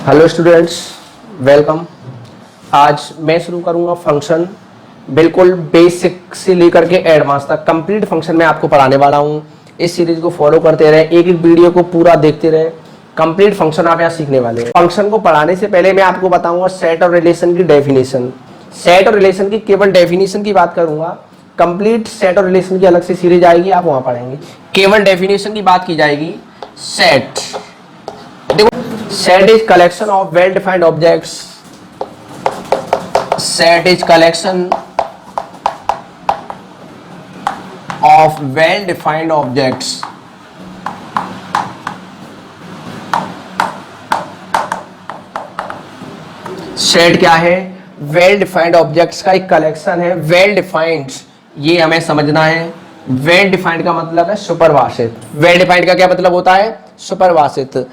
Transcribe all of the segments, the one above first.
Hello students, welcome. आज मैं शुरू करूंगा फंक्शन, बिल्कुल बेसिक से लेकर के एडवांस तक कंप्लीट फंक्शन मैं आपको पढ़ाने वाला हूं। इस सीरीज को फॉलो करते रहे, एक एक वीडियो को पूरा देखते रहे, कंप्लीट फंक्शन आप यहाँ सीखने वाले हैं। फंक्शन को पढ़ाने से पहले मैं आपको बताऊंगा सेट और रिलेशन की डेफिनेशन। सेट और रिलेशन की केवल डेफिनेशन की बात करूंगा, कंप्लीट सेट और रिलेशन की अलग से सीरीज आएगी, आप वहां पढ़ेंगे। केवल डेफिनेशन की बात की जाएगी। Set, set is collection of well defined objects. Set is collection of well defined objects. Set क्या है? well defined objects का एक कलेक्शन है। well defined ये हमें समझना है। well defined का मतलब है सुपरिभाषित। well defined का क्या मतलब होता है? सुपरिभाषित।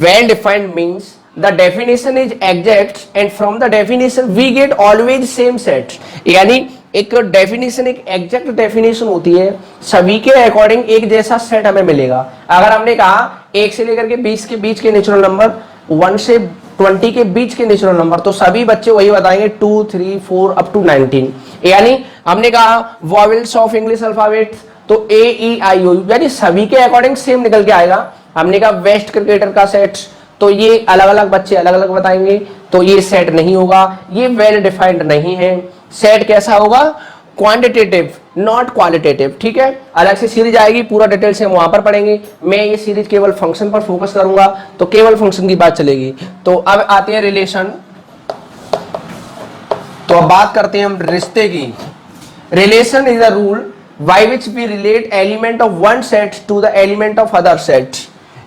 well defined means the definition is exact and from the definition we get always same set। यानी एक डेफिनेशन, एक एग्जैक्ट डेफिनेशन होती है, सभी के अकॉर्डिंग एक जैसा सेट हमें मिलेगा। अगर हमने कहा 1 से लेकर के 20 के बीच के नेचुरल नंबर, 1 से 20 के बीच के नेचुरल नंबर, तो सभी बच्चे वही बताएंगे 2, 3, 4 अप टू 19। यानी हमने कहा वॉवेल्स ऑफ इंग्लिश अल्फाबेट, तो AEIO, यानी सभी के अकॉर्डिंग सेम निकल के आएगा। हमने कहा वेस्ट क्रिकेटर का सेट, तो ये अलग अलग बच्चे अलग अलग बताएंगे, तो ये सेट नहीं होगा, ये वेल डिफाइंड नहीं है। सेट कैसा होगा? Quantitative, not qualitative. ठीक है, अलग से सीरीज आएगी, पूरा डिटेल से हम वहां पर पढ़ेंगे। मैं ये सीरीज केवल फंक्शन पर फोकस करूंगा, तो केवल फंक्शन की बात चलेगी। तो अब आते हैं रिलेशन। तो अब बात करते हैं हम रिश्ते की। Relation is the rule by which we relate element of one set to the element of other set.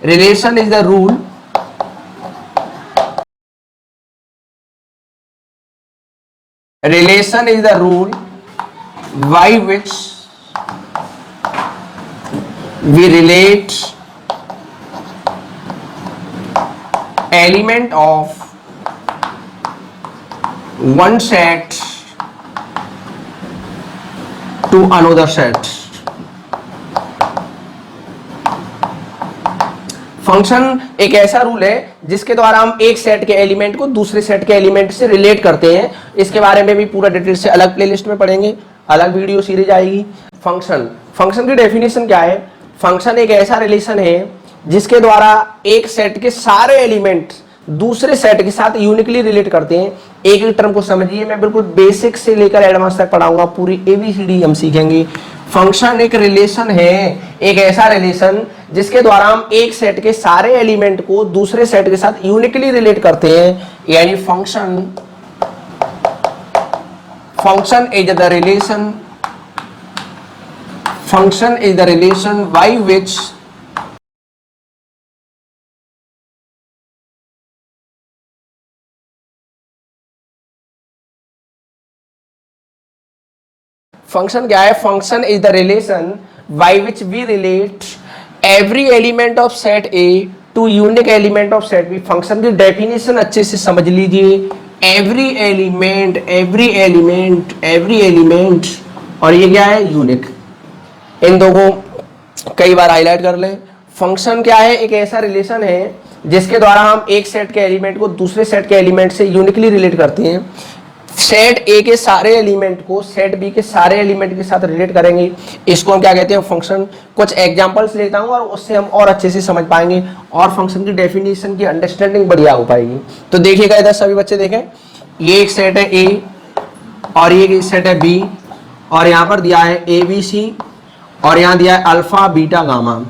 Relation is the rule by which we relate element of one set to another set। Function एक ऐसा rule है जिसके द्वारा हम एक set के element को दूसरे सेट के एलिमेंट से रिलेट करते हैं। इसके बारे में भी पूरा डिटेल से अलग प्लेलिस्ट में पढ़ेंगे, अलग वीडियो सीरीज आएगी। फंक्शन की डेफिनेशन क्या है? फंक्शन एक ऐसा रिलेशन है जिसके द्वारा एक सेट के सारे एलिमेंट दूसरे सेट के साथ यूनिकली रिलेट करते हैं। एक एक टर्म को समझिए, मैं बिल्कुल बेसिक से लेकर एडवांस तक पढ़ाऊंगा, पूरी ABCD हम सीखेंगे। फंक्शन एक रिलेशन है, एक ऐसा रिलेशन जिसके द्वारा हम एक सेट के सारे एलिमेंट को दूसरे सेट के साथ यूनिकली रिलेट करते हैं। यानी function is the relation by which function क्या है? Function is the relation by which we relate every element of set A to unique element of set B. Function की डेफिनेशन अच्छे से समझ लीजिए। एवरी एलिमेंट और ये क्या है? यूनिक। इन दो को कई बार हाईलाइट कर ले। फंक्शन क्या है? एक ऐसा रिलेशन है जिसके द्वारा हम एक सेट के एलिमेंट को दूसरे सेट के एलिमेंट से यूनिकली रिलेट करते हैं। सेट ए के सारे एलिमेंट को सेट बी के सारे एलिमेंट के साथ रिलेट करेंगे, इसको हम क्या कहते हैं? फंक्शन। कुछ एग्जांपल्स लेता हूं और उससे हम और अच्छे से समझ पाएंगे और फंक्शन की डेफिनेशन की अंडरस्टैंडिंग बढ़िया हो पाएगी। तो देखिएगा इधर सभी बच्चे देखें, ये एक सेट है ए और ये एक सेट है बी, और यहाँ पर दिया है ABC और यहाँ दिया है अल्फा बीटा गामा।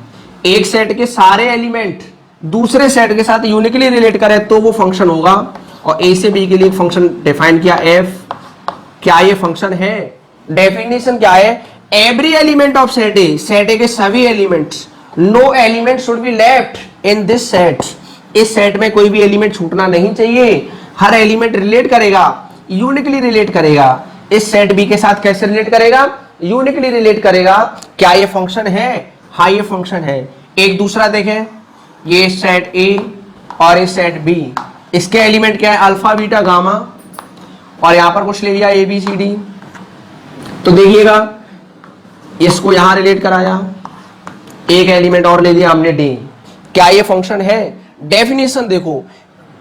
एक सेट के सारे एलिमेंट दूसरे सेट के साथ यूनिकली रिलेट करें तो वो फंक्शन होगा। और A से B के लिए फंक्शन डिफाइन किया F। क्या ये फंक्शन है? डेफिनेशन क्या है? Every element of set A, set A के सभी elements, no element should be left in this set. इस सेट में कोई भी एलिमेंट छूटना नहीं चाहिए, हर एलिमेंट रिलेट करेगा, यूनिकली रिलेट करेगा। इस सेट बी के साथ कैसे रिलेट करेगा? यूनिकली रिलेट करेगा। क्या ये फंक्शन है? हाँ, ये फंक्शन है। एक दूसरा देखें, ये सेट ए और ये सेट बी, इसके एलिमेंट क्या है? अल्फा बीटा गामा, और यहां पर कुछ ले लिया ABCD। तो देखिएगा इसको यहां रिलेट कराया, एक एलिमेंट और ले लिया हमने D। क्या ये फंक्शन है? डेफिनेशन देखो,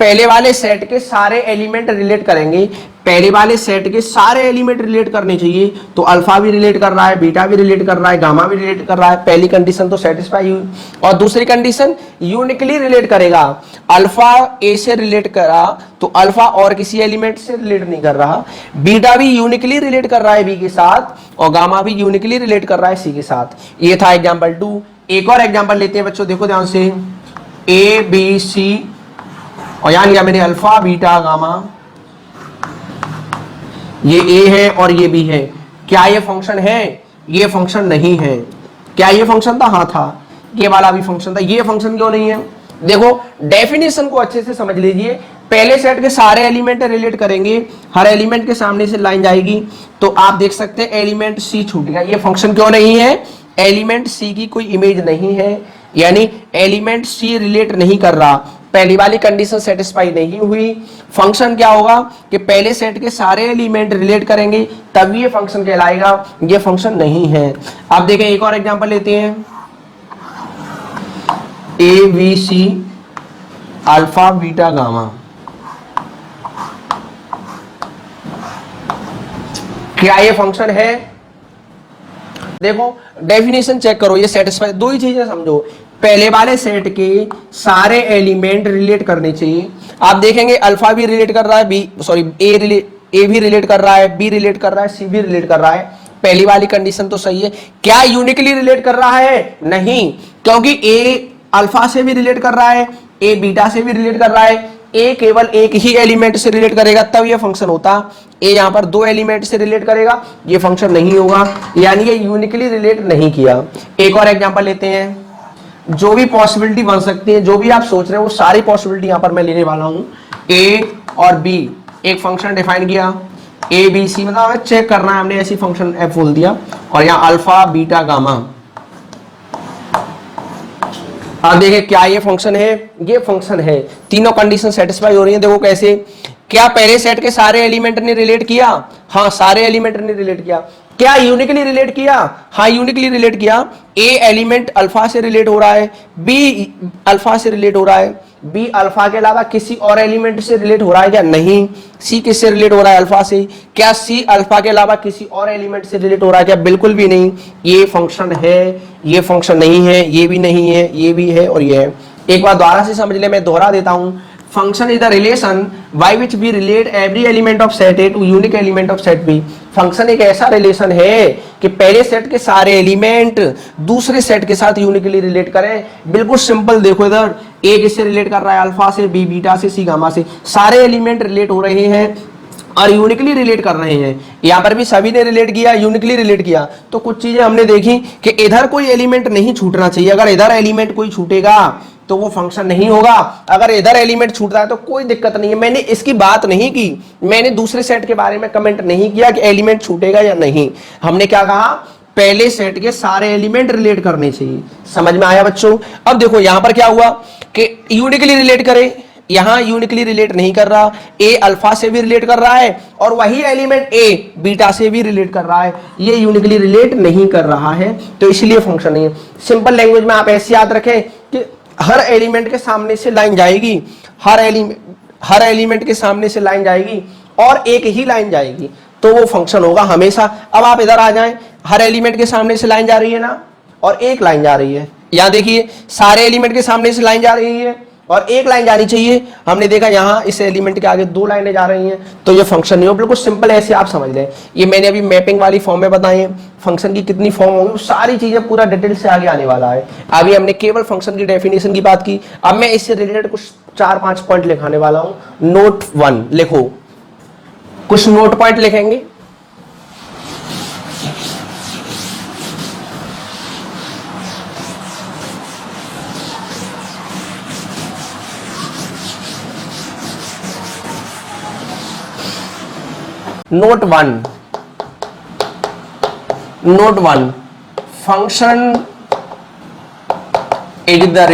पहले वाले सेट के सारे एलिमेंट रिलेट करेंगे, पहले वाले सेट के सारे एलिमेंट रिलेट करने चाहिए, तो अल्फा भी रिलेट कर रहा है, बीटा भी रिलेट कर रहा है, गामा भी रिलेट कर रहा है। पहली कंडीशन तो सेटिस्फाई हुई। और दूसरी कंडीशन यूनिकली रिलेट करेगा। अल्फा ए से रिलेट करा तो अल्फा और किसी एलिमेंट से रिलेट नहीं कर रहा। बीटा भी यूनिकली रिलेट कर रहा है बी के साथ, और गामा भी यूनिकली रिलेट कर रहा है सी के साथ। ये था एग्जाम्पल 2। एक और एग्जाम्पल लेते हैं बच्चों, देखो ध्यान से। ए बी सी, और यहां लिया मैंने अल्फा बीटा गामा, ये ए है और ये बी है। क्या ये फंक्शन है? ये फंक्शन नहीं है। क्या ये फंक्शन था? हाँ था। ये वाला भी फंक्शन था। ये फंक्शन क्यों नहीं है? देखो डेफिनेशन को अच्छे से समझ लीजिए। पहले सेट के सारे एलिमेंट रिलेट करेंगे, हर एलिमेंट के सामने से लाइन जाएगी, तो आप देख सकते हैं एलिमेंट सी छूट गया। ये फंक्शन क्यों नहीं है? एलिमेंट सी की कोई इमेज नहीं है, यानी एलिमेंट सी रिलेट नहीं कर रहा। पहली वाली कंडीशन सेटिस्फाई नहीं हुई। फंक्शन क्या होगा कि पहले सेट के सारे एलिमेंट रिलेट करेंगे तब ये फंक्शन कहलाएगा। ये फंक्शन नहीं है। आप देखें एक और एग्जांपल लेते हैं। A B C alpha beta gamma, क्या ये फंक्शन है? देखो डेफिनेशन चेक करो, ये सेटिस्फाई। दो ही चीजें समझो, पहले वाले सेट के सारे एलिमेंट रिलेट करने चाहिए। आप देखेंगे अल्फा भी रिलेट कर रहा है, ए भी रिलेट कर रहा है, बी रिलेट कर रहा है, सी भी रिलेट कर रहा है। पहली वाली कंडीशन तो सही है। क्या यूनिकली रिलेट कर रहा है? नहीं, क्योंकि ए अल्फा से भी रिलेट कर रहा है, ए बीटा से भी रिलेट कर रहा है। ए केवल एक ही एलिमेंट से रिलेट करेगा तब ये फंक्शन होता। ए यहां पर दो एलिमेंट से रिलेट करेगा, ये फंक्शन नहीं होगा, यानी ये यूनिकली रिलेट नहीं किया। एक और एग्जांपल लेते हैं। जो भी पॉसिबिलिटी बन सकती है, जो भी आप सोच रहे हो, वो सारी पॉसिबिलिटी यहां पर मैं लेने वाला हूं। ए और बी एक फंक्शन डिफाइन किया, ए बी सी, मतलब हमें चेक करना है, हमने ऐसी फंक्शन एफ बोल दिया, और यहाँ अल्फा बीटा गामा। आप देखें क्या ये फंक्शन है? ये फंक्शन है। तीनों कंडीशन सेटिस्फाई हो रही है। देखो कैसे। क्या पहले सेट के सारे एलिमेंट ने रिलेट किया? हाँ, सारे एलिमेंट ने रिलेट किया। क्या यूनिकली रिलेट किया? हाँ, यूनिकली रिलेट किया। ए एलिमेंट अल्फा से रिलेट हो रहा है, बी अल्फा से रिलेट हो रहा है, बी अल्फा के अलावा किसी और एलिमेंट से रिलेट हो रहा है क्या? नहीं। सी किससे रिलेट हो रहा है? अल्फा से। क्या सी अल्फा के अलावा किसी और एलिमेंट से रिलेट हो रहा है क्या? बिल्कुल भी नहीं। ये फंक्शन है, ये फंक्शन नहीं है, ये भी नहीं है, ये भी है और ये है। एक बार दोबारा से समझ ले, मैं दोहरा देता हूं। Function is the relation by which we relate every element of set A to unique element of set B. Function एक ऐसा रिलेशन है कि पहले सेट के सारे एलिमेंट दूसरे सेट के साथ यूनिकली रिलेट करें। बिल्कुल सिंपल। देखो इधर, ए किससे रिलेट कर रहा है? अल्फा से, बी बीटा से, सी गामा से। सारे एलिमेंट रिलेट हो रहे हैं और यूनिकली रिलेट कर रहे हैं। यहाँ पर भी सभी ने रिलेट किया, यूनिकली रिलेट किया। तो कुछ चीजें हमने देखी कि इधर कोई एलिमेंट नहीं छूटना चाहिए। अगर इधर एलिमेंट कोई छूटेगा तो वो फंक्शन नहीं होगा। अगर इधर एलिमेंट छूटता है तो कोई दिक्कत नहीं है। मैंने इसकी बात नहीं की, मैंने दूसरे सेट के बारे में कमेंट नहीं किया कि एलिमेंट छूटेगा या नहीं। हमने क्या कहा? पहले सेट के सारे एलिमेंट रिलेट करने चाहिए। समझ में आया बच्चों? अब देखो यहां पर क्या हुआ कि यूनिकली रिलेट करे, यहां यूनिकली रिलेट नहीं कर रहा। ए अल्फा से भी रिलेट कर रहा है और वही एलिमेंट ए बीटा से भी रिलेट कर रहा है। ये यूनिकली रिलेट नहीं कर रहा है, तो इसलिए फंक्शन नहीं है। सिंपल लैंग्वेज में आप ऐसे याद रखें कि हर एलिमेंट के सामने से लाइन जाएगी, हर एलिमेंट के सामने से लाइन जाएगी और एक ही लाइन जाएगी, तो वो फंक्शन होगा हमेशा। अब आप इधर आ जाएं, हर एलिमेंट के सामने से लाइन जा रही है ना, और एक लाइन जा रही है। यहां देखिए, सारे एलिमेंट के सामने से लाइन जा रही है और एक लाइन जानी चाहिए। हमने देखा यहाँ इस एलिमेंट के आगे दो लाइनें जा रही हैं, तो ये फंक्शन नहीं हो। बिल्कुल सिंपल, ऐसे आप समझ लें। ये मैंने अभी मैपिंग वाली फॉर्म में बताई है। फंक्शन की कितनी फॉर्म होंगी, सारी चीजें पूरा डिटेल से आगे आने वाला है। अभी हमने केवल फंक्शन की डेफिनेशन की बात की। अब मैं इससे रिलेटेड कुछ 4-5 पॉइंट लिखाने वाला हूं। नोट 1 लिखो, कुछ नोट पॉइंट लिखेंगे। Note 1 function is the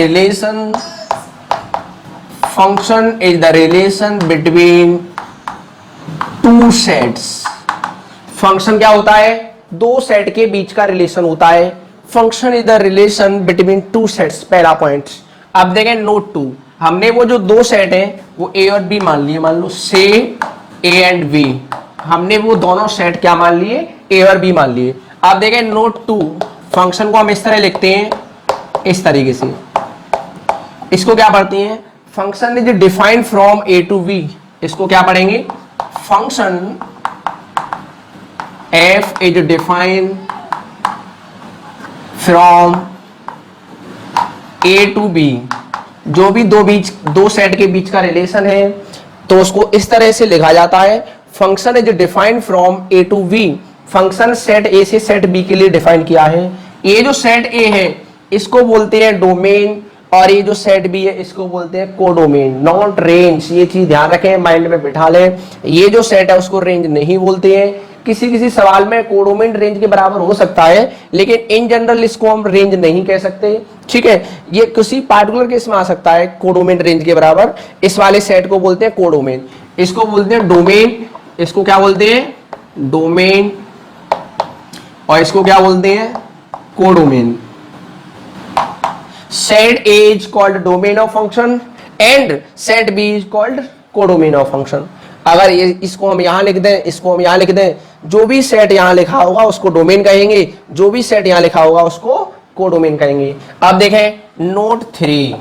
relation between two sets। Function क्या होता है? दो सेट के बीच का रिलेशन होता है। Function is the relation between two sets, पहला पॉइंट। अब देखें नोट 2, हमने वो जो दो सेट है वो ए और बी मान लिए, मान लो से ए एंड बी, हमने वो दोनों सेट क्या मान लिए, ए और बी मान लिए। आप देखें नोट 2, फंक्शन को हम इस तरह लिखते हैं, इस तरीके से, इसको क्या पढ़ते हैं, function is defined from A to B, इसको क्या पढ़ेंगे, function F is defined from A to B, जो भी दो सेट के बीच का रिलेशन है तो उसको इस तरह से लिखा जाता है, function is defined from A to B, function set A से सेट बी के लिए डिफाइन किया है। ये जो सेट ए है इसको बोलते हैं डोमेन, और ये जो सेट बी है इसको बोलते हैं कोडोमेन, नॉट रेंज। ये चीज ध्यान रखें, माइंड में बिठा लें, ये जो सेट है उसको रेंज नहीं बोलते हैं। किसी किसी सवाल में कोडोमेन रेंज के बराबर हो सकता है, लेकिन इन जनरल इसको हम रेंज नहीं कह सकते, ठीक है। ये किसी पार्टिकुलर केस में आ सकता है कोडोमेन रेंज के बराबर, इस वाले सेट को बोलते हैं कोडोमेन, इसको बोलते हैं डोमेन, इसको क्या बोलते हैं डोमेन, और इसको क्या बोलते हैं codomain. Set A is called domain of function and set B is called codomain of function। अगर ये इसको हम यहां लिख दें, इसको हम यहां लिख दें, जो भी सेट यहां लिखा होगा उसको डोमेन कहेंगे, जो भी सेट यहां लिखा होगा उसको कोडोमेन कहेंगे। अब देखें नोट 3,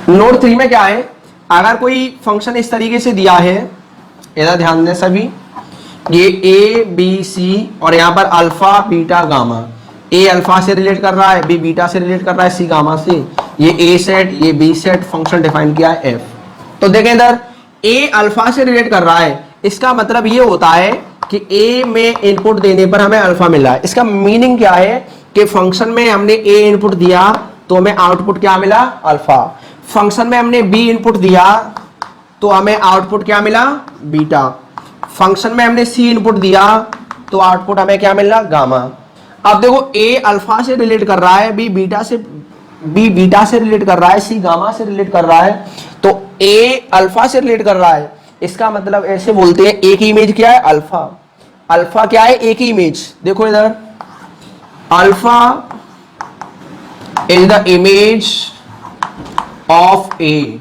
नोट 3 में क्या है, अगर कोई फंक्शन इस तरीके से दिया है, इधर ध्यान दें सभी, ये ए बी सी और यहाँ पर अल्फा बीटा गामा, ए अल्फा से रिलेट कर रहा है, बी बीटा से रिलेट कर रहा है, सी गामा से, ये ए सेट ये बी सेट, फंक्शन डिफाइन किया है एफ। तो देखें इधर ए अल्फा से रिलेट कर रहा है, इसका मतलब ये होता है कि ए में इनपुट देने पर हमें अल्फा मिला है। इसका मीनिंग क्या है कि फंक्शन में हमने ए इनपुट दिया तो हमें आउटपुट क्या मिला, अल्फा। फंक्शन में हमने बी इनपुट दिया तो हमें आउटपुट क्या मिला, बीटा। फंक्शन में हमने सी इनपुट दिया तो आउटपुट हमें क्या मिला, गामा। अब देखो ए अल्फा से रिलेट कर रहा है, बी बीटा से रिलेट कर रहा है, सी गामा से रिलेट कर रहा है, तो ए अल्फा से रिलेट कर रहा है, इसका मतलब ऐसे बोलते हैं ए की इमेज क्या है, अल्फा। अल्फा क्या है, ए की इमेज। देखो इधर alpha is the image of A.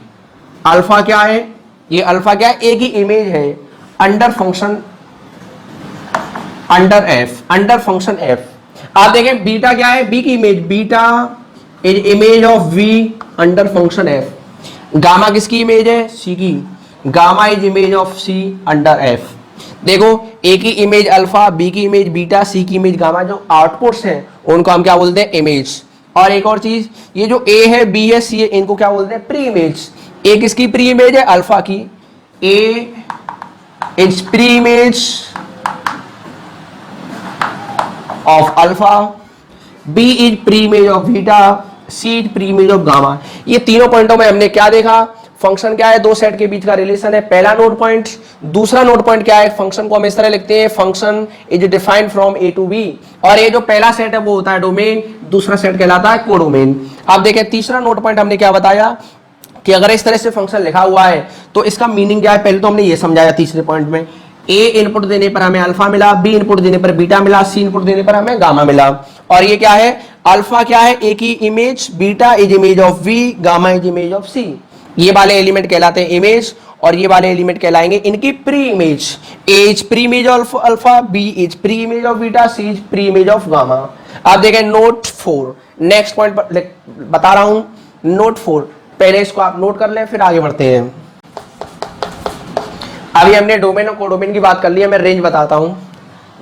Alpha क्या है, ये अल्फा क्या है, ए की इमेज है under function, under F, under function F. आप देखें बीटा क्या है, बी की image, beta is image of V under function F. Gamma किसकी इमेज है, सी की, gamma is image of C under F. देखो ए की इमेज अल्फा, बी की इमेज बीटा, सी की इमेज गामा, जो आउटपुट्स हैं उनको हम क्या बोलते हैं, इमेज। और एक और चीज, ये जो ए है बी है सी है, इनको क्या बोलते हैं, प्री इमेज। ए किसकी प्री इमेज है, अल्फा की, A is pre image of alpha, B is pre image of beta, C is pre image of gamma. ये तीनों पॉइंटों में हमने क्या देखा, फंक्शन क्या है, दो सेट के बीच का रिलेशन है, पहला नोट पॉइंट। दूसरा नोट पॉइंट क्या है, फंक्शन को हम इस तरह लिखते हैं, function is defined from A to B, और ये जो पहला सेट है वो होता है डोमेन, दूसरा सेट कहलाता है कोडोमेन। अब देखें तीसरा नोट पॉइंट हमने क्या बताया कि अगर इस तरह से फंक्शन लिखा हुआ है तो इसका मीनिंग क्या है, पहले तो हमने ये समझाया तीसरे पॉइंट में, ए इनपुट देने पर हमें अल्फा मिला, बी इनपुट देने पर बीटा मिला, सी इनपुट देने पर हमें गामा मिला। और ये क्या है, अल्फा क्या है, ए की image, beta is image of B, gamma is image of C. ये वाले एलिमेंट कहलाते हैं इमेज, और ये वाले एलिमेंट कहलाएंगे इनकी pre image. A is pre image of alpha, B is pre image of beta, C is pre image of gamma. आप देखें नोट 4, नेक्स्ट पॉइंट बता रहा हूं, नोट 4, पहले इसको आप नोट कर लें फिर आगे बढ़ते हैं। अभी हमने डोमेन और कोडोमेन की बात कर ली है, मैं रेंज बताता हूं।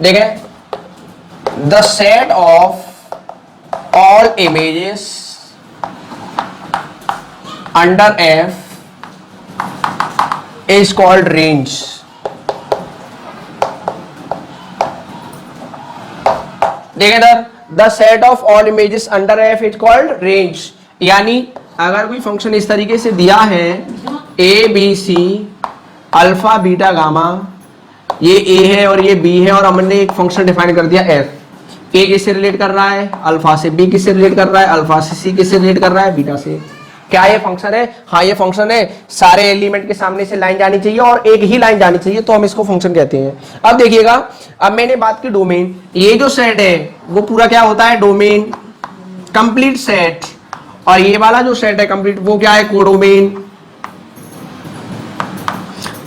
देखें the set of all images under F is called range. देखें इधर, the set of all images under F is called range. यानी अगर कोई फंक्शन इस तरीके से दिया है, A B C alpha beta gamma, ये ए है और ये बी है, और हमने एक फंक्शन डिफाइन कर दिया एफ। ए किससे रिलेट कर रहा है, अल्फा से, बी किससे रिलेट कर रहा है, अल्फा से, सी किससे रिलेट कर रहा है, बीटा से। क्या ये फंक्शन है, हाँ ये फंक्शन है। सारे एलिमेंट के सामने से लाइन जानी चाहिए और एक ही लाइन जानी चाहिए, तो हम इसको फंक्शन कहते हैं। अब देखिएगा, अब मैंने बात की डोमेन, ये जो सेट है वो पूरा क्या होता है, डोमेन। कंप्लीट सेट, और ये वाला जो सेट है कंप्लीट वो क्या है, कोडोमेन।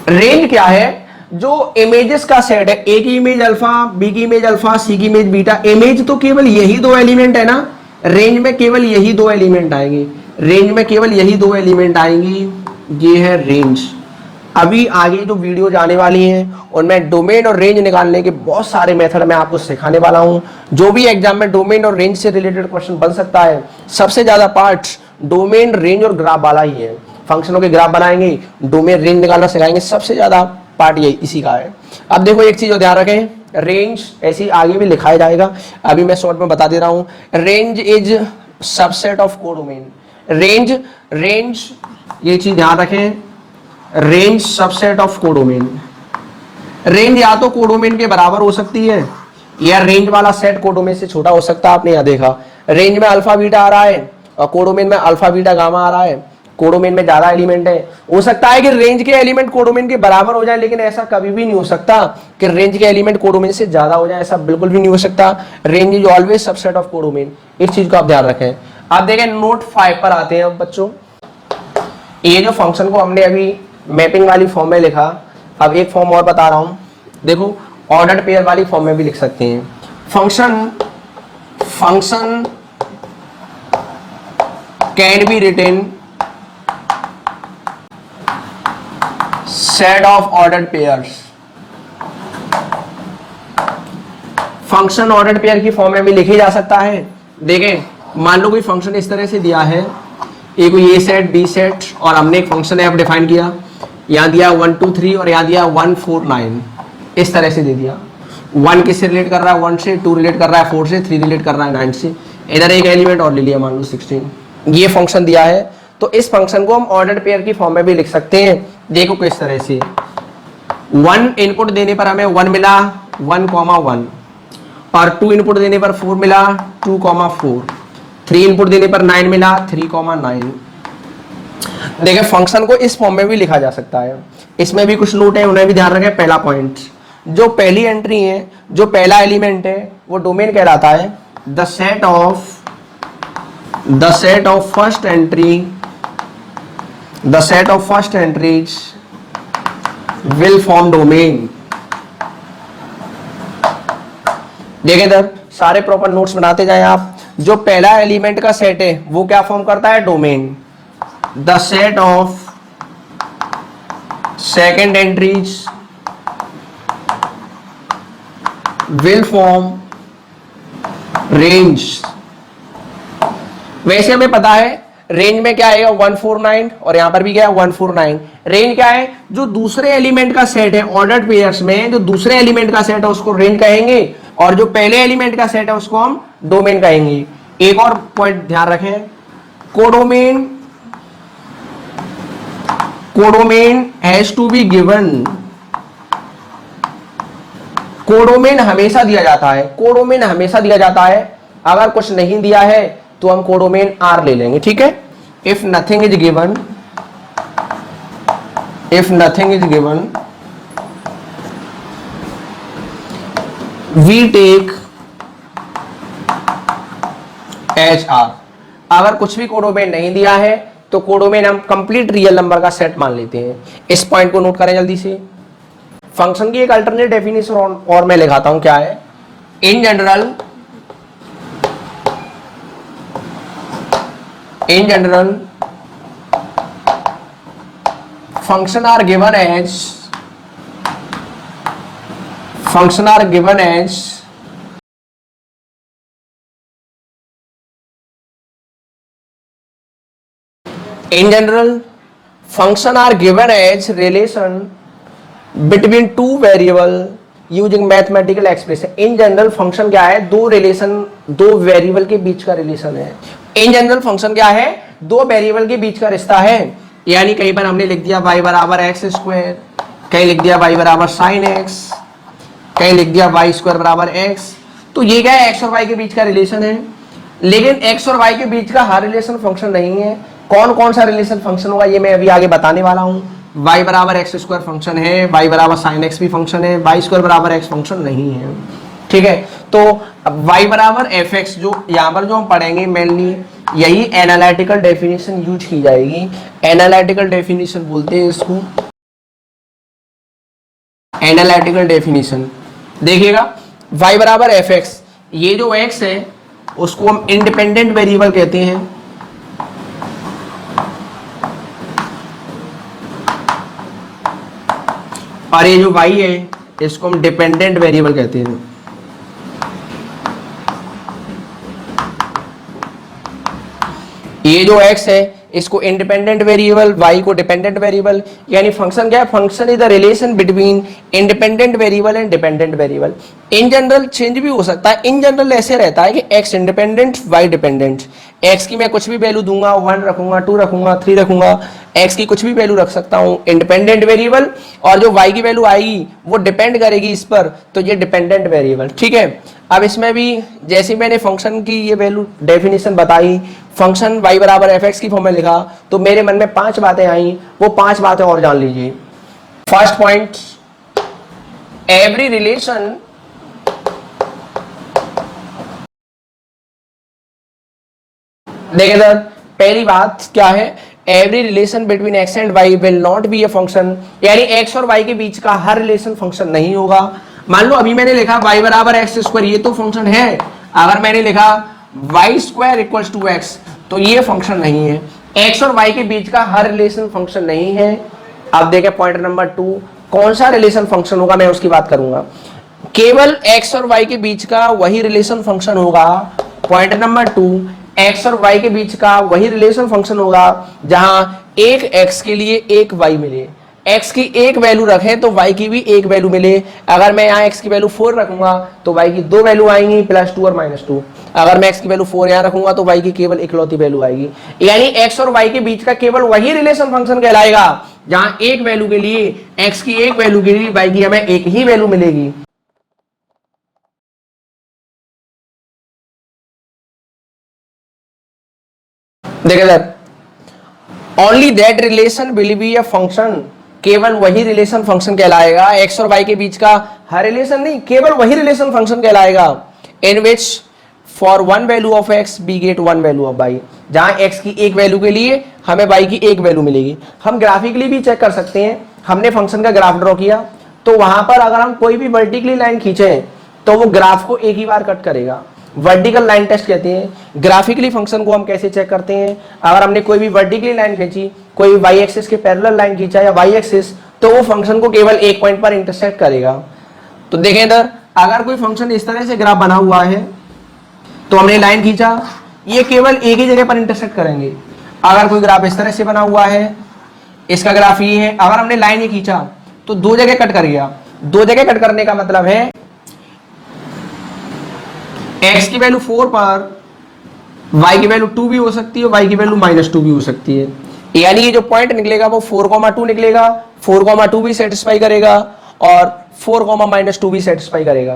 रेंज क्या है, जो इमेजेस का सेट है, ए की इमेज अल्फा, बी की इमेज अल्फा, सी की इमेज बीटा। इमेज तो केवल यही दो एलिमेंट है ना, रेंज में केवल यही दो एलिमेंट आएंगे, रेंज में केवल यही दो एलिमेंट आएंगी, ये है रेंज। अभी आगे जो वीडियो जाने वाली हैं उनमें डोमेन और रेंज निकालने के बहुत सारे मेथड मैं आपको सिखाने वाला हूं। जो भी एग्जाम में डोमेन और रेंज से रिलेटेड क्वेश्चन बन सकता है, सबसे ज्यादा पार्ट डोमेन, रेंज और ग्राफ वाला ही है। फंक्शनों के ग्राफ बनाएंगे, डोमेन रेंज निकालना सिखाएंगे, सबसे ज्यादा पार्ट ये इसी का है। अब देखो एक चीज और ध्यान रखें, रेंज ऐसी आगे भी लिखाया जाएगा, अभी मैं शॉर्ट में बता दे रहा हूं। Range is subset of codomain. Range ये चीज ध्यान रखें, range subset of codomain. Range या तो कोडोमेन के बराबर हो सकती है या रेंज वाला सेट कोडोमेन से छोटा हो सकता है। आपने यहां देखा रेंज में अल्फा बीटा आ रहा है और कोडोमेन में अल्फा बीटा गामा आ रहा है, कोडोमेन में ज्यादा एलिमेंट है। हो सकता है कि रेंज के एलिमेंट कोडोमेन के बराबर हो जाए, लेकिन ऐसा कभी भी नहीं हो सकता कि रेंज के एलिमेंट कोडोमेन से ज्यादा हो जाए, ऐसा बिल्कुल भी नहीं हो सकता। Range is always subset of codomain, इस चीज को आप ध्यान रखें। आप देखें नोट 5 पर आते हैं अब बच्चों। ये जो फंक्शन को हमने अभी मैपिंग वाली फॉर्म में लिखा, अब एक फॉर्म और बता रहा हूं, देखो ऑर्डर्ड पेयर वाली फॉर्म में भी लिख सकते हैं। Function can be written set of ordered pairs. Function ordered pair की फॉर्म में भी लिखी जा सकता है। देखें मान लो कोई फंक्शन इस तरह से दिया है, ए को ए सेट बी सेट, और हमने एक फंक्शन एफ डिफाइन किया, यहां दिया 1 2 3 और यहां दिया 1 4 9, इस तरह से दे दिया। 1 किससे रिलेट कर रहा है, 1 से, 2 रिलेट कर रहा है 4 से, 3 रिलेट कर रहा है 9 से, इधर एक एलिमेंट और ले लिया मान लो 16। ये फंक्शन दिया है, तो इस फंक्शन को हम ऑर्डर्ड पेयर की फॉर्म में भी लिख सकते हैं। देखो किस तरह से, 1 इनपुट देने पर हमें 1 मिला 1,1, और 2 इनपुट देने पर 4 मिला 2,4, 3 इनपुट देने पर 9 मिला 3,9। देखिए फंक्शन को इस फॉर्म में भी लिखा जा सकता है। इसमें भी कुछ नोट है, उन्हें भी ध्यान रखें। पहला पॉइंट, जो पहली एंट्री है, जो पहला एलिमेंट है, वो डोमेन कहलाता है। The set of first entries will form domain. देखिए इधर सारे प्रॉपर नोट्स बनाते जाएं आप। जो पहला एलिमेंट का सेट है वो क्या फॉर्म करता है, domain. The set of second entries will form range. वैसे हमें पता है रेंज में क्या आएगा 149, और यहां पर भी क्या है 149। रेंज क्या है, जो दूसरे एलिमेंट का सेट है ऑर्डर्ड पेयर्स में, जो दूसरे एलिमेंट का सेट है उसको रेंज कहेंगे, और जो पहले एलिमेंट का सेट है उसको हम डोमेन कहेंगे। एक और पॉइंट ध्यान रखें, codomain has to be given. Codomain हमेशा दिया जाता है, कोडोमेन हमेशा दिया जाता है। अगर कुछ नहीं दिया है तो हम कोडोमेन आर ले लेंगे, ठीक है। If nothing is given, we take H R. अगर कुछ भी कोडोमेन नहीं दिया है तो कोडोमेन हम कंप्लीट रियल नंबर का सेट मान लेते हैं। इस पॉइंट को नोट करें जल्दी से। फंक्शन की एक अल्टरनेट डेफिनेशन और मैं लिखाता हूं, क्या है। In general function are given as in general function are given as relation between two variable using mathematical expression। in general function क्या है, दो वेरिएबल के बीच का रिलेशन है। in general function क्या है, दो वेरिएबल के बीच का रिश्ता है। यानी कहीं पर हमने लिख दिया y बराबर एक्स स्क्वायर, कहीं लिख दिया y बराबर साइन एक्स, कहीं लिख दिया y स्क्वायर बराबर एक्स। तो ये क्या है, एक्स और y के बीच का रिलेशन है। लेकिन एक्स और y के बीच का हर रिलेशन फंक्शन नहीं है। कौन कौन सा रिलेशन फंक्शन होगा ये मैं अभी आगे बताने वाला हूं। y बराबर एक्स स्क्वायर फंक्शन है, y बराबर साइन एक्स भी फंक्शन है, y स्क्वायर बराबर एक्स फंक्शन नहीं है, ठीक है, तो y बराबर एफ एक्स, जो यहाँ पर जो हम पढ़ेंगे मेनली यही एनालिटिकल डेफिनेशन यूज की जाएगी। एनालिटिकल डेफिनेशन बोलते हैं इसको, एनालिटिकल डेफिनेशन। देखिएगा y बराबर एफ एक्स, ये जो x है उसको हम इंडिपेंडेंट वेरिएबल कहते हैं, और ये जो y है इसको हम डिपेंडेंट वेरिएबल कहते हैं। ये जो x है इसको इंडिपेंडेंट वेरिएबल, y को डिपेंडेंट वेरिएबल, यानी फंक्शन क्या है, function is the relation between independent variable and dependent variable. In general change भी हो सकता है, इन जनरल ऐसे रहता है कि x independent y dependent, x की मैं कुछ भी वैल्यू दूंगा, 1 रखूंगा, 2 रखूंगा, 3 रखूंगा, x की कुछ भी वैल्यू रख सकता हूं इंडिपेंडेंट वेरिएबल, और जो y की वैल्यू आएगी वो डिपेंड करेगी इस पर, तो ये डिपेंडेंट वेरिएबल। ठीक है, अब इसमें भी जैसे मैंने फंक्शन की ये वैल्यू डेफिनेशन बताई, फंक्शन y बराबर एफ एक्स की फॉर्म में लिखा, तो मेरे मन में 5 बातें आई, वो 5 बातें और जान लीजिए। फर्स्ट पॉइंट, एवरी रिलेशन देखिए सर, पहली बात क्या है, every relation between X and Y will not be a function, यानी एक्स और वाई के बीच का हर रिलेशन फंक्शन नहीं होगा। मान लो अभी मैंने लिखा y बराबर एक्स स्क्वायर, ये तो फंक्शन है। अगर मैंने लिखा Y square equals to X, तो ये फंक्शन नहीं है। एक्स और वाई के बीच का हर रिलेशन फंक्शन नहीं है। अब देखें पॉइंट नंबर 2, कौन सा रिलेशन फंक्शन होगा, मैं उसकी बात करूंगा। केवल एक्स और वाई के बीच का वही रिलेशन फंक्शन होगा। पॉइंट नंबर 2, एक्स और वाई के बीच का वही रिलेशन फंक्शन होगा जहां एक एक्स के लिए एक वाई मिले, x की एक वैल्यू रखें तो y की भी एक वैल्यू मिले। अगर मैं यहाँ x की वैल्यू 4 रखूंगा तो y की 2 वैल्यू आएंगी, +2 और -2। अगर मैं x की वैल्यू 4 यहाँ रखूंगा तो y की केवल इकलौती वैल्यू आएगी। यानी x और y के बीच का केवल वही रिलेशन फंक्शन कहलाएगा जहां एक वैल्यू के लिए, x की एक वैल्यू के लिए y की हमें एक ही वैल्यू मिलेगी। देखिए sir, only that relation will be a function, केवल वही रिलेशन फंक्शन कहलाएगा। एक्स और वाई के बीच का हर रिलेशन नहीं, केवल वही रिलेशन फंक्शन कहलाएगा in which for one value of X we get one value of Y, जहां एक्स की एक वैल्यू के लिए हमें वाई की एक वैल्यू मिलेगी। हम ग्राफिकली भी चेक कर सकते हैं, हमने फंक्शन का ग्राफ ड्रॉ किया तो वहां पर अगर हम कोई भी वर्टिकली लाइन खींचे तो वो ग्राफ को एक ही बार कट करेगा, वर्टिकल लाइन टेस्ट कहते हैं। ग्राफिकली फंक्शन को हम कैसे चेक करते हैं, अगर हमने कोई भी वर्टिकली लाइन खींची, कोई वाई एक्सिस के पैरेलल लाइन खींचा या वाई एक्सिस, तो वो फंक्शन को केवल एक पॉइंट पर इंटरसेक्ट करेगा। तो देखें इधर, अगर कोई फंक्शन इस तरह से ग्राफ बना हुआ है तो हमने लाइन खींचा, ये केवल एक ही जगह पर इंटरसेक्ट करेंगे। अगर कोई ग्राफ इस तरह से बना हुआ है, इसका ग्राफ ये है, अगर हमने लाइन ये खींचा तो 2 जगह कट कर गया। 2 जगह कट करने का मतलब है x की वैल्यू 4 पर y की वैल्यू 2 भी हो सकती है, y की वैल्यू -2 भी हो सकती है। यानी ये जो पॉइंट निकलेगा वो 4,2 निकलेगा, 4,2 भी सेटिस्फाई करेगा और 4,-2 भी सेटिस्फाई करेगा।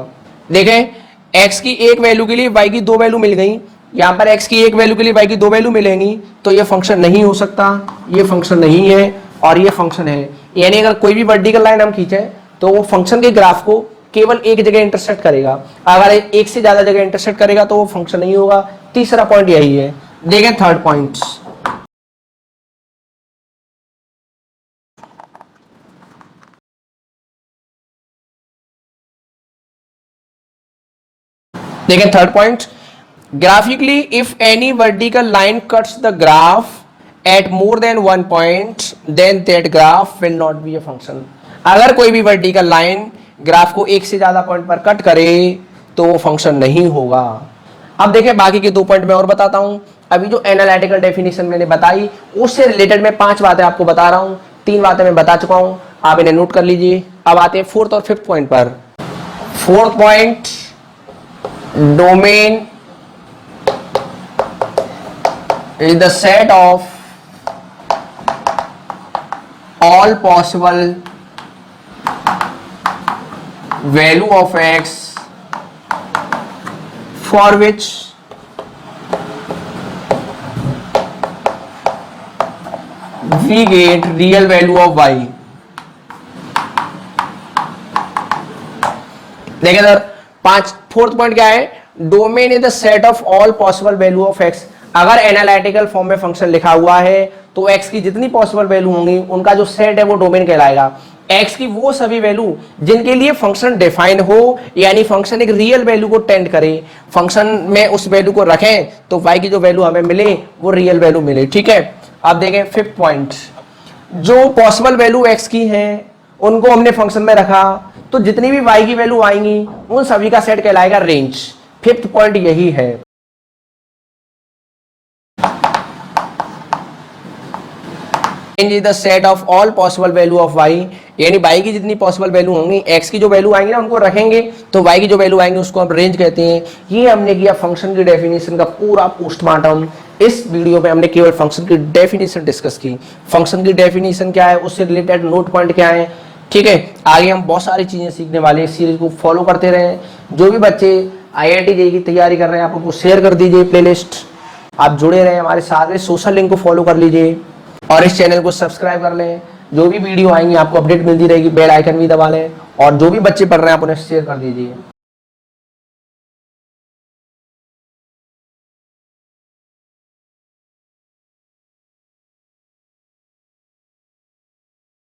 देखें, x की एक वैल्यू के लिए y की 2 वैल्यू मिल गई, यहाँ पर x की एक वैल्यू के लिए y की 2 वैल्यू मिलेंगी, तो ये फंक्शन नहीं हो सकता, ये फंक्शन नहीं है और ये फंक्शन है। यानी अगर कोई भी वर्टिकल लाइन हम खींचे तो वो फंक्शन के ग्राफ को केवल एक जगह इंटरसेक्ट करेगा, अगर एक से ज्यादा जगह इंटरसेक्ट करेगा तो वो फंक्शन नहीं होगा। तीसरा पॉइंट यही है। देखें थर्ड पॉइंट, देखें third point, graphically if any vertical line cuts the graph at more than one point then that graph will not be a function. अगर कोई भी वर्टिकल लाइन ग्राफ को एक से ज्यादा पॉइंट पर कट करे तो वो फंक्शन नहीं होगा। अब देखें बाकी के 2 पॉइंट मैं और बताता हूं। अभी जो एनालिटिकल डेफिनेशन मैंने बताई उससे रिलेटेड मैं 5 बातें आपको बता रहा हूं, 3 बातें मैं बता चुका हूं, आप इन्हें नोट कर लीजिए। अब आते हैं 4th और 5th पॉइंट पर। 4th point, domain is the set of all possible value of x for which we get real value of y। देखिए सर, फोर्थ पॉइंट क्या है, domain is the set of all possible value of x. अगर analytical form में function लिखा हुआ है तो x की जितनी पॉसिबल वैल्यू होंगी उनका जो सेट है वो डोमेन कहलाएगा। एक्स की वो सभी वैल्यू जिनके लिए फंक्शन डिफाइंड हो, यानी फंक्शन एक रियल वैल्यू को टेंड करे, फंक्शन में उस वैल्यू को रखें तो वाई की जो वैल्यू हमें मिले वो रियल वैल्यू मिले। ठीक है, अब देखें फिफ्थ पॉइंट, जो पॉसिबल वैल्यू एक्स की हैं उनको हमने फंक्शन में रखा तो जितनी भी वाई की वैल्यू आएंगी उन सभी का सेट कहलाएगा रेंज। फिफ्थ पॉइंट यही है। Range is the set of all possible value of y, यानी वाई की जितनी पॉसिबल वैल्यू होंगी, एक्स की जो वैल्यू आएंगी ना उनको रखेंगे तो वाई की जो वैल्यू आएंगी उसको हम रेंज कहते हैं। ये हमने किया फंक्शन की डेफिनेशन का पूरा पोस्टमार्टम। इस वीडियो में हमने केवल फंक्शन की डेफिनेशन डिस्कस की। फंक्शन की डेफिनेशन क्या है, उससे रिलेटेड नोट पॉइंट क्या है। ठीक है, आगे हम बहुत सारी चीजें सीखने वाले हैं। इस सीरीज को फॉलो करते रहें। जो भी बच्चे IIT JEE की तैयारी कर रहे हैं आप उनको शेयर कर दीजिए प्लेलिस्ट। आप जुड़े रहें हमारे साथ में, सोशल लिंक को फॉलो कर लीजिए और इस चैनल को सब्सक्राइब कर लें। जो भी वीडियो आएंगी आपको अपडेट मिलती रहेगी, बेल आइकन भी दबा लें और जो भी बच्चे पढ़ रहे हैं आप उन्हें शेयर कर दीजिए।